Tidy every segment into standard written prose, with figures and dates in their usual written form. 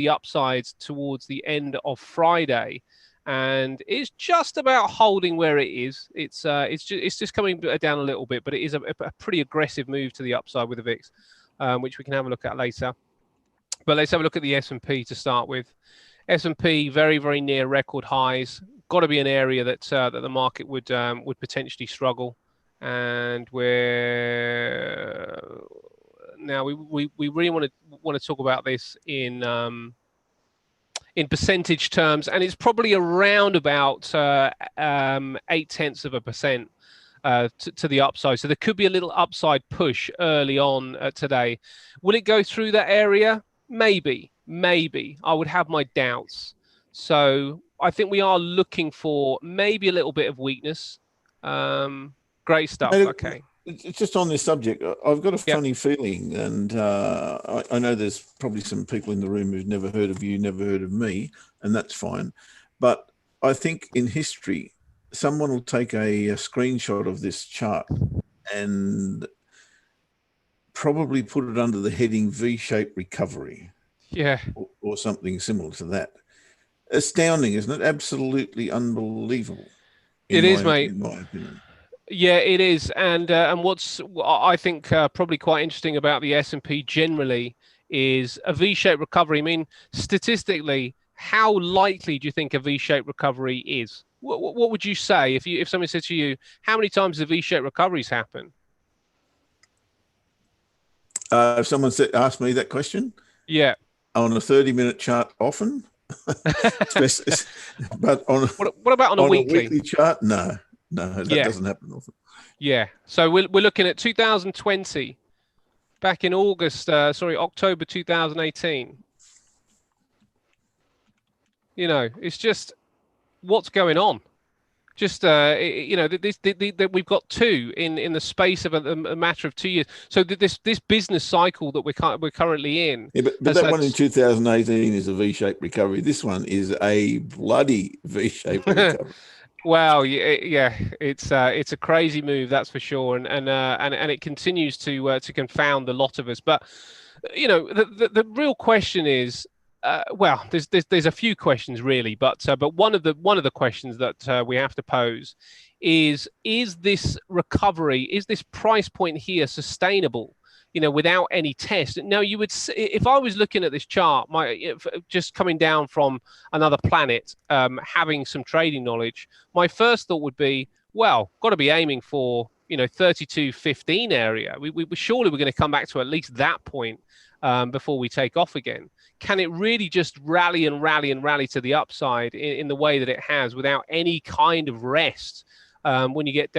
the upsides towards the end of Friday, and it's just about holding where it is. It's just coming down a little bit, but it is a pretty aggressive move to the upside with the VIX, which we can have a look at later. But let's have a look at the S&P to start with. S&P very, very near record highs. Got to be an area that the market would potentially struggle, and we're now we really want to talk about this in percentage terms, and it's probably around about 0.8% to the upside. So there could be a little upside push early on today. Will it go through that area? Maybe. I would have my doubts. So I think we are looking for maybe a little bit of weakness. Great stuff. Okay. It's just on this subject, I've got a funny feeling, and I know there's probably some people in the room who've never heard of you, never heard of me, and that's fine. But I think in history, someone will take a screenshot of this chart and probably put it under the heading V-shaped recovery. Yeah. Or something similar to that. Astounding, isn't it? Absolutely unbelievable. It is, mate. In my opinion. Yeah, it is, and what's I think probably quite interesting about the S&P generally is a V-shaped recovery. I mean, statistically, how likely do you think a V-shaped recovery is? What would you say if someone said to you, how many times do V-shaped recoveries happen? If someone asked me that question, yeah, on a 30-minute chart, often. But what about on a weekly chart? No, that doesn't happen often. Yeah, so we're looking at 2020, back in October 2018. You know, it's just what's going on. Just we've got two in the space of a matter of 2 years. So this business cycle that we're currently in. Yeah, but that one in 2018 is a V-shaped recovery. This one is a bloody V-shaped recovery. Well, yeah, it's a crazy move, that's for sure, and it continues to confound a lot of us. But you know, the real question is. Well, there's a few questions really, but one of the questions that we have to pose is this recovery, is this price point here sustainable? You know, without any test. Now, you would, if I was looking at this chart, just coming down from another planet, having some trading knowledge, my first thought would be, well, got to be aiming for 32.15 area. We surely we're going to come back to at least that point before we take off again. Can it really just rally to the upside in the way that it has without any kind of rest when you get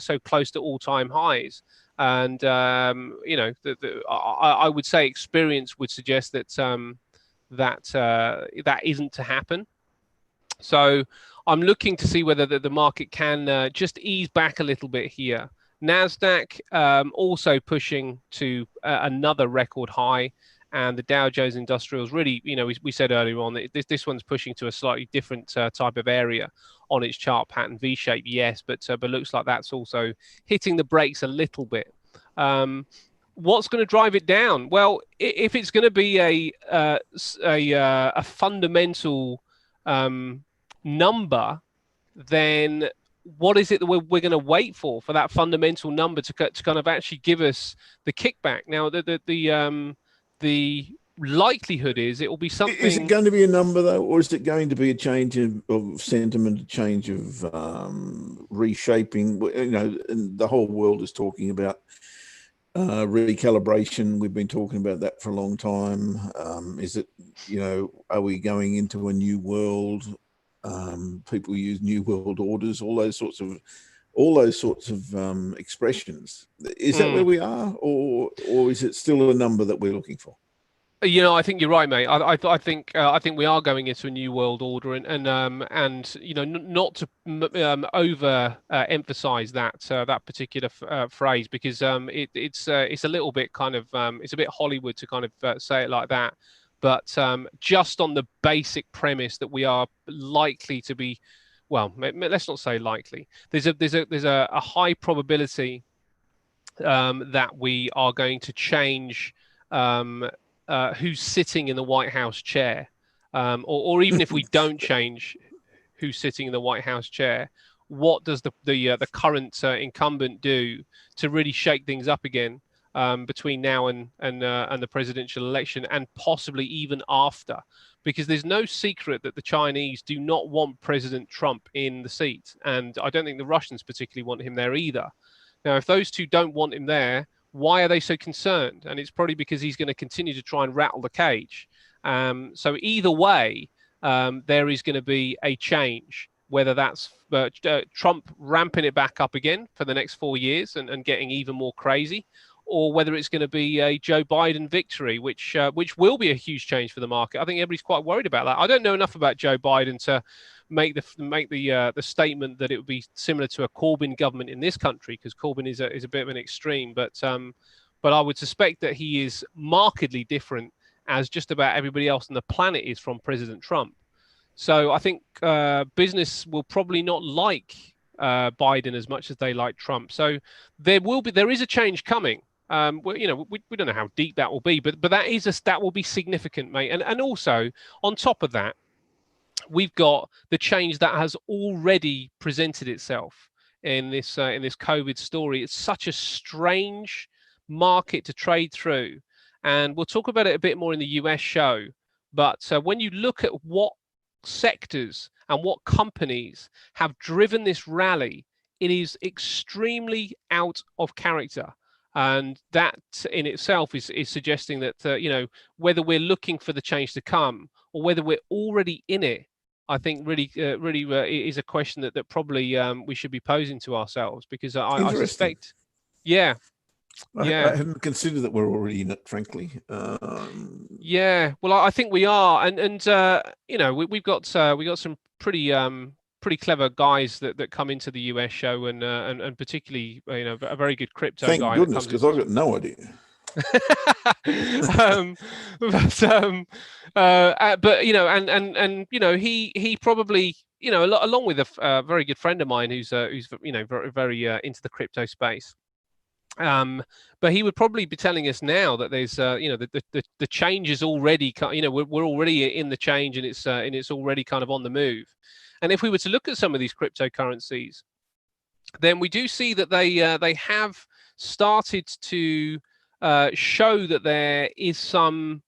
so close to all-time highs? And I would say experience would suggest that that isn't to happen. So I'm looking to see whether the market can just ease back a little bit here. NASDAQ also pushing to another record high. And the Dow Jones Industrials really, we said earlier on that this one's pushing to a slightly different type of area on its chart pattern, V-shape, yes, but looks like that's also hitting the brakes a little bit. What's going to drive it down? Well, if it's going to be a fundamental number, then what is it that we're going to wait for that fundamental number to kind of actually give us the kickback? Now, the likelihood is it will be something. Is it going to be a number though, or is it going to be a change of sentiment, a change of reshaping? And the whole world is talking about recalibration. We've been talking about that for a long time. Is it, are we going into a new world? People use new world orders, all those sorts of expressions. Is that where we are, or is it still a number that we're looking for? I think you're right, mate. I think we are going into a new world order, and not to over emphasize that particular phrase, because it's a little bit kind of it's a bit Hollywood to kind of say it like that. But just on the basic premise that we are likely to be, well, let's not say likely. There's a high probability that we are going to change who's sitting in the White House chair, or even if we don't change who's sitting in the White House chair, what does the current incumbent do to really shake things up again between now and the presidential election, and possibly even after? Because there's no secret that the Chinese do not want President Trump in the seat, and I don't think the Russians particularly want him there either. Now, if those two don't want him there, why are they so concerned? And it's probably because he's going to continue to try and rattle the cage. So either way, there is going to be a change, whether that's Trump ramping it back up again for the next 4 years and getting even more crazy, or whether it's going to be a Joe Biden victory, which will be a huge change for the market. I think everybody's quite worried about that. I don't know enough about Joe Biden to make the statement that it would be similar to a Corbyn government in this country, because Corbyn is a bit of an extreme. But I would suspect that he is markedly different, as just about everybody else on the planet is, from President Trump. So I think business will probably not like Biden as much as they like Trump. So there is a change coming. We don't know how deep that will be, but that will be significant, mate. And also on top of that, we've got the change that has already presented itself in this COVID story. It's such a strange market to trade through, and we'll talk about it a bit more in the US show. But when you look at what sectors and what companies have driven this rally, it is extremely out of character. And that in itself is suggesting that, whether we're looking for the change to come or whether we're already in it, I think really is a question that probably we should be posing to ourselves, because I suspect, yeah. I hadn't considered that we're already in it, frankly. Yeah, well, I think we are, and we've got some pretty clever guys that come into the US show, and particularly a very good crypto Thank guy. Thank goodness, because I've got no idea. He probably, along with a very good friend of mine who's very into the crypto space. But he would probably be telling us now that there's the change is already, we're already in the change, and it's already kind of on the move. And if we were to look at some of these cryptocurrencies, then we do see that they have started to show that there is some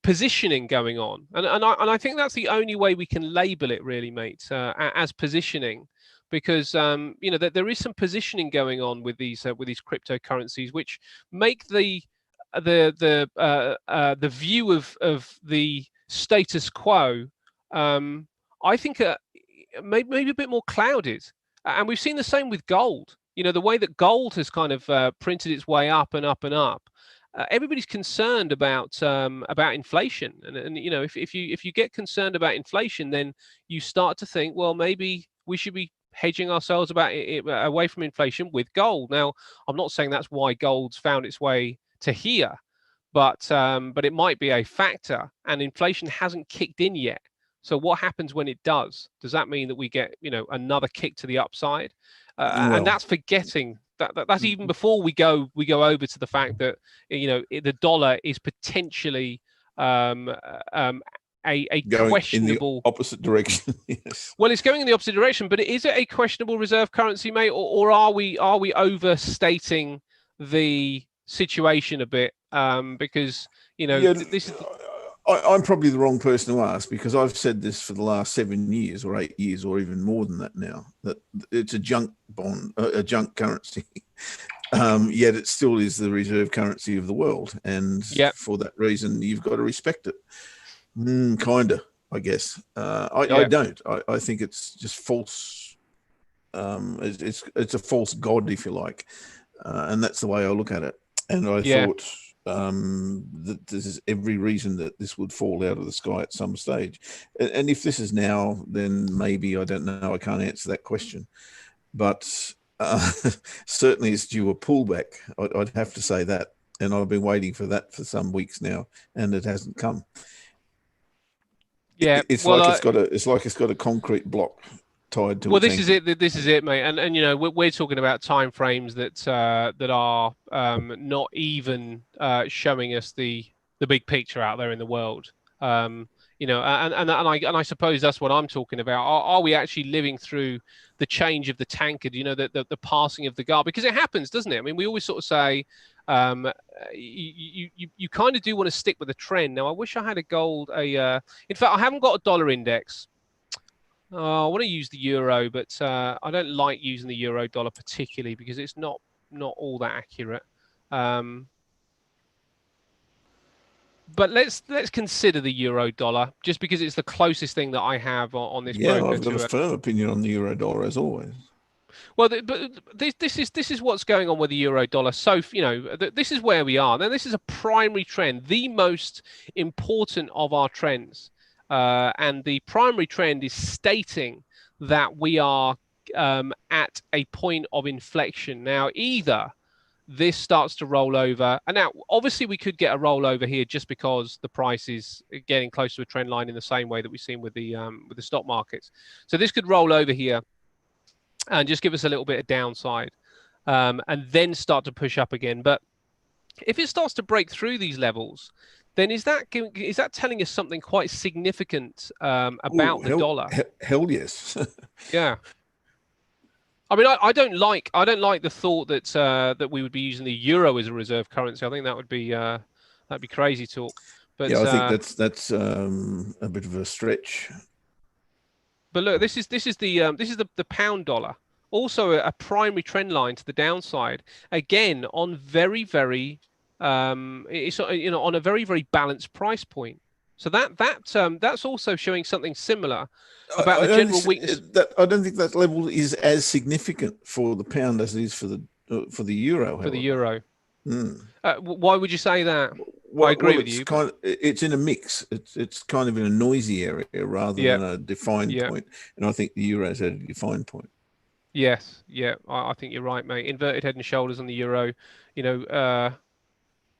positioning going on, and I think that's the only way we can label it, really, mate, as positioning. Because there is some positioning going on with these cryptocurrencies, which make the view of the status quo, I think, maybe a bit more clouded. And we've seen the same with gold. The way that gold has kind of printed its way up and up and up. Everybody's concerned about inflation, and if you get concerned about inflation, then you start to think, well, maybe we should be hedging ourselves away from inflation with gold. Now, I'm not saying that's why gold's found its way to here, but it might be a factor, and inflation hasn't kicked in yet. So what happens when it does? Does that mean that we get another kick to the upside? And that's forgetting that's even before we go over to the fact that the dollar is potentially a going questionable in the opposite direction. Yes. Well, it's going in the opposite direction, but is it a questionable reserve currency, mate, or are we overstating the situation a bit? Because this is. I'm probably the wrong person to ask, because I've said this for the last 7 years or 8 years or even more than that now, that it's a junk bond, a junk currency. Yet it still is the reserve currency of the world, and for that reason, you've got to respect it. Kinda, I guess. I don't. I think it's just false. It's a false god, if you like, and that's the way I look at it. And I thought that there's every reason that this would fall out of the sky at some stage. And if this is now, then maybe, I don't know. I can't answer that question, but certainly it's due a pullback. I'd have to say that, and I've been waiting for that for some weeks now, and it hasn't come. Yeah, it's like it's got a concrete block tied to. Well, this is it. This is it, mate. And we're talking about time frames that are not even showing us the the big picture out there in the world. And I suppose that's what I'm talking about. Are we actually living through the change of the tankard? The passing of the guard, because it happens, doesn't it? I mean, we always sort of say, you kind of do want to stick with the trend. Now, I wish I had in fact, I haven't got a dollar index. I want to use the euro, but I don't like using the euro dollar particularly because it's not all that accurate. But let's consider the euro dollar, just because it's the closest thing that I have on this broker. Yeah, I've got a firm opinion on the euro dollar as always. Well, but this is what's going on with the euro dollar. So this is where we are. Now, this is a primary trend, the most important of our trends, and the primary trend is stating that we are at a point of inflection. Now, either this starts to roll over, and now obviously we could get a rollover here just because the price is getting close to a trend line in the same way that we've seen with the stock markets. So this could roll over here and just give us a little bit of downside, and then start to push up again. But if it starts to break through these levels, then is that telling us something quite significant about the dollar? Hell yes. Yeah. I mean, I don't like the thought that we would be using the euro as a reserve currency. I think that'd be crazy talk. But yeah, I think that's a bit of a stretch. But look, this is the pound dollar, also a primary trend line to the downside. Again, on it's on a very, very balanced price point. So that's also showing something similar about the general weakness. I don't think that level is as significant for the pound as it is for the euro. For the euro. Why would you say that? Well, I agree with you. It's in a mix. It's kind of in a noisy area rather than a defined point. And I think the euro's at a defined point. Yes, yeah, I think you're right, mate. Inverted head and shoulders on the euro.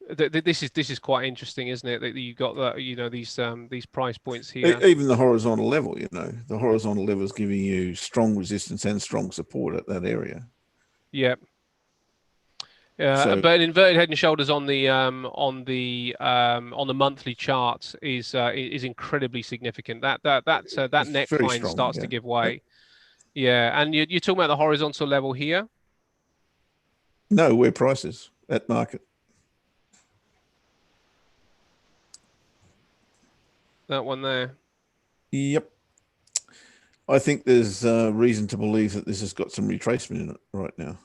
This is quite interesting, isn't it? That you got that these price points here. Even the horizontal level, the horizontal level is giving you strong resistance and strong support at that area. Yeah. But an inverted head and shoulders on the monthly chart is incredibly significant. That neckline starts to give way. Yeah, and you're talking about the horizontal level here. No, where prices at market. That one there. Yep. I think there's reason to believe that this has got some retracement in it right now.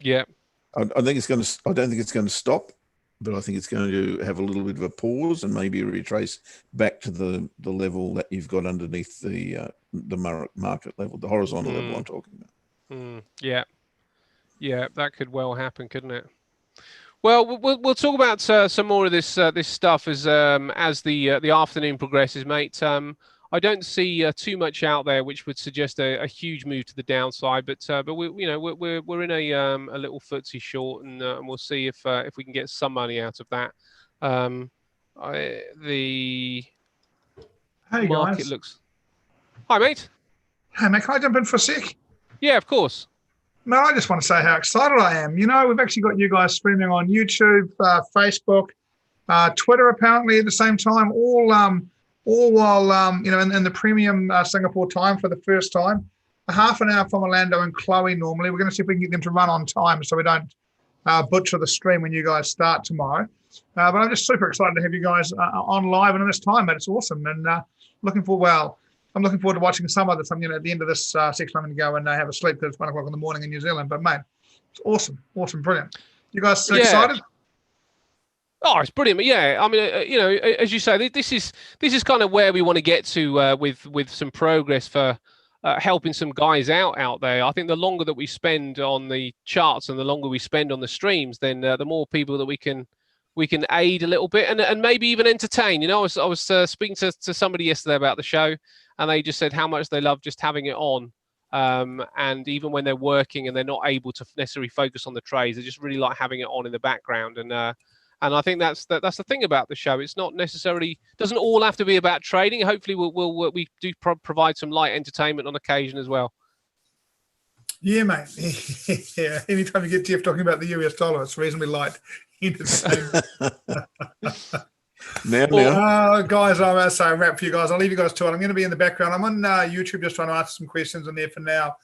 Yeah. I think it's going to. I don't think it's going to stop, but I think it's going to have a little bit of a pause and maybe retrace back to the level that you've got underneath the market level, the horizontal level I'm talking about. Yeah, that could well happen, couldn't it? Well, we'll talk about some more of this stuff as the afternoon progresses, mate. I don't see too much out there which would suggest a huge move to the downside, but we're in a little footsie short, and we'll see if we can get some money out of that. The market guys. looks. Hi, mate. Hey, mate, can I jump in for a sec? Yeah, of course. No, I just want to say how excited I am. We've actually got you guys streaming on YouTube, Facebook, Twitter, apparently at the same time, all while in the premium Singapore time for the first time. A half an hour from Orlando and Chloe normally. We're going to see if we can get them to run on time so we don't butcher the stream when you guys start tomorrow. But I'm just super excited to have you guys on live and in this time, mate. It's awesome. And I'm looking forward to watching some of this. At the end of this section, I'm going to go and have a sleep because it's 1 o'clock in the morning in New Zealand. But, mate, it's awesome, brilliant. You guys excited? Oh, it's brilliant. Yeah, I mean, as you say, this is kind of where we want to get to with some progress for helping some guys out there. I think the longer that we spend on the charts and the longer we spend on the streams, then the more people that we can aid a little bit and maybe even entertain. I was speaking to somebody yesterday about the show, and they just said how much they love just having it on. And even when they're working and they're not able to necessarily focus on the trades, they just really like having it on in the background. And I think that's the thing about the show. It's not necessarily doesn't all have to be about trading. Hopefully, we do provide some light entertainment on occasion as well. Yeah, mate. Yeah. Anytime you get Geoff talking about the US dollar, it's reasonably light entertainment. Guys, I'm going to say a wrap for you guys. I'll leave you guys to it. I'm going to be in the background. I'm on YouTube just trying to answer some questions in there for now.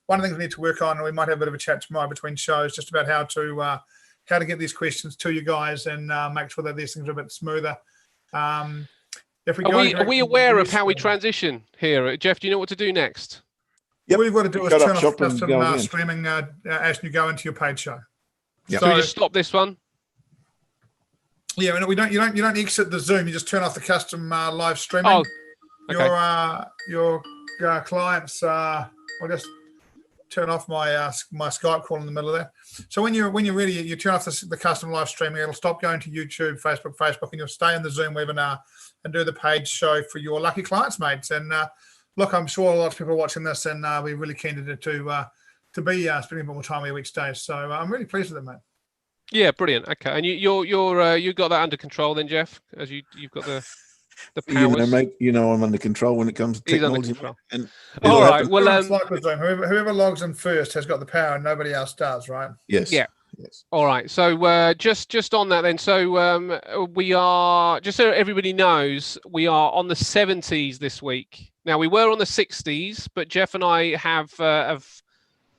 One of the things we need to work on, and we might have a bit of a chat tomorrow between shows, just about how to get these questions to you guys and make sure that these things are a bit smoother. If we are we aware of how we transition here, Geoff? Do you know what to do next? Yep. What we've got to do is turn off custom streaming as you go into your paid show. Yep. So we just stop this one. Yeah, no, you don't exit the Zoom. You just turn off the custom live streaming. Oh, okay. Your clients. I'll just turn off my my Skype call in the middle of that. So when you're ready, you turn off the custom live streaming. It'll stop going to YouTube, Facebook, and you'll stay in the Zoom webinar and do the paid show for your lucky clients, mates. And look, I'm sure a lot of people are watching this, and we're really keen to be spending a bit more time with you each day. So I'm really pleased with it, mate. Yeah, brilliant. Okay, and you got that under control then, Geoff, as you've got the powers. Mate, I'm under control when it comes to technology. And all right, well, whoever logs in first has got the power, and nobody else does, right? Yes. Yeah. Yes. All right. So just on that then. So we are, just so everybody knows, we are on the 70s this week. Now we were on the 60s, but Geoff and I have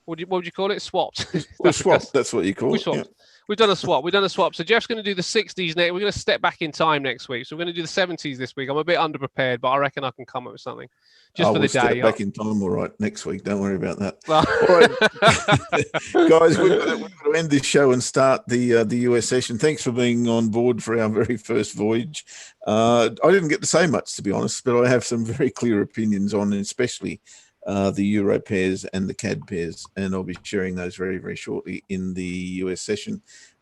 what would you call it? Swapped. Swapped. That's what you call it. We swapped. Yeah. We've done a swap. So Geoff's going to do the 60s next. We're going to step back in time next week. So we're going to do the 70s this week. I'm a bit underprepared, but I reckon I can come up with something just for the day. Step back in time, all right, next week. Don't worry about that. Well, all right, guys, we've got to end this show and start the US session. Thanks for being on board for our very first voyage. I didn't get to say much, to be honest, but I have some very clear opinions on, especially the Euro pairs and the CAD pairs, and I'll be sharing those very, very shortly in the US session.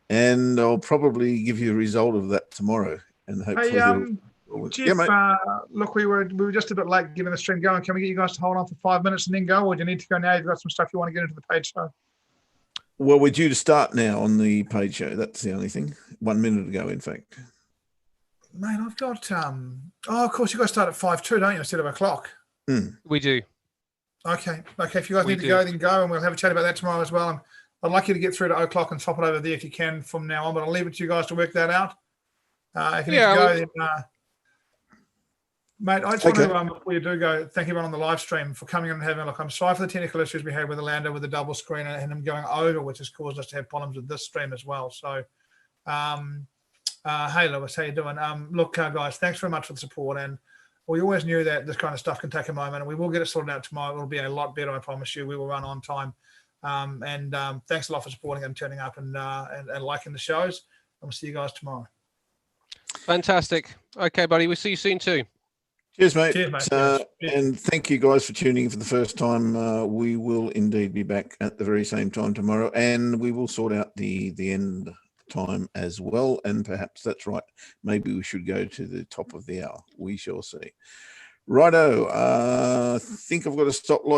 And I'll probably give you a result of that tomorrow. And hopefully, Geoff, look, we were just a bit late getting the stream going. Can we get you guys to hold on for 5 minutes and then go, or do you need to go now? You've got some stuff you want to get into the paid show. Well, we're due to start now on the paid show. That's the only thing. 1 minute ago, in fact. Mate, I've got. Of course, you guys start at 5:02, don't you, instead of o'clock? We do. Okay. If you guys need to go, then go, and we'll have a chat about that tomorrow as well. And I'd like you to get through to o'clock and swap it over there if you can from now on, but I'll leave it to you guys to work that out. If you need to go, then, mate, I just want to, before you do go, thank everyone on the live stream for coming in and having a look. I'm sorry for the technical issues we had with the Lando with the double screen and him going over, which has caused us to have problems with this stream as well. So, hey, Lewis, how you doing? Look, guys, thanks very much for the support, and we always knew that this kind of stuff can take a moment, and we will get it sorted out tomorrow. It'll be a lot better, I promise you. We will run on time. Thanks a lot for supporting and turning up and liking the shows. And we'll see you guys tomorrow. Fantastic. Okay, buddy. We'll see you soon too. Cheers, mate. Cheers. And thank you guys for tuning in for the first time. We will indeed be back at the very same time tomorrow, and we will sort out the end time as well. And perhaps that's right. Maybe we should go to the top of the hour. We shall see. Righto. I think I've got to stop live.